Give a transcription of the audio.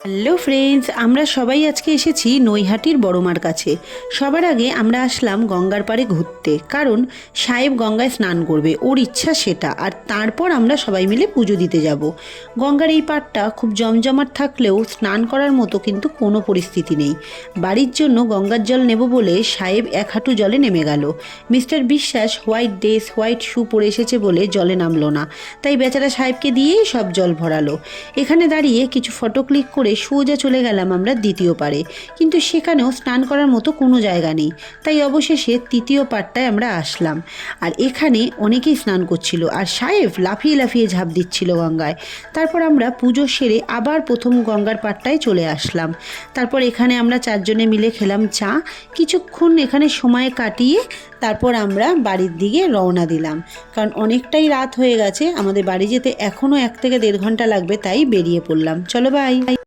Hello friends, আমরা সবাই আজকে এসেছি নৈহাটির বড়মার কাছে। সবার আগে আমরা আসলাম গঙ্গার পাড়ে ঘুরতে, কারণ সাহেব গঙ্গায় স্নান করবে, ওর ইচ্ছা সেটা। আর তারপর আমরা সবাই মিলে পুজো দিতে যাব। গঙ্গার এই পাড়টা খুব জমজমাট থাকলেও স্নান করার মতো কিন্তু কোনো পরিস্থিতি নেই। বাড়ির জন্য গঙ্গার জল নেব বলে সাহেব এক হাঁটু জলে নেমে গেল। মিস্টার বিশ্বাস হোয়াইট ড্রেস হোয়াইট শু পরে এসেছে বলে জলে নামলো না, তাই বেচারা সাহেবকে দিয়েই সব জল ভরালো। এখানে দাঁড়িয়ে কিছু ফটো ক্লিক করে সোজা চলে গেলাম আমরা দ্বিতীয় পাড়ে, কিন্তু সেখানেও স্নান করার মতো কোনো জায়গা নেই। তাই অবশেষে তৃতীয় পাড়টায় আমরা আসলাম। আর এখানে অনেকেই স্নান করছিল, আর সাহেব লাফিয়ে লাফিয়ে ঝাঁপ দিচ্ছিল গঙ্গায়। তারপর আমরা পুজো সেরে আবার প্রথম গঙ্গার পাড়টায় চলে আসলাম। তারপর এখানে আমরা চারজনে মিলে খেলাম চা, কিছুক্ষণ এখানে সময় কাটিয়ে তারপর আমরা বাড়ির দিকে রওনা দিলাম, কারণ অনেকটাই রাত হয়ে গেছে, আমাদের বাড়ি যেতে এখনও 1 থেকে 1.5 ঘন্টা লাগবে, তাই বেরিয়ে পড়লাম। চলো বাই।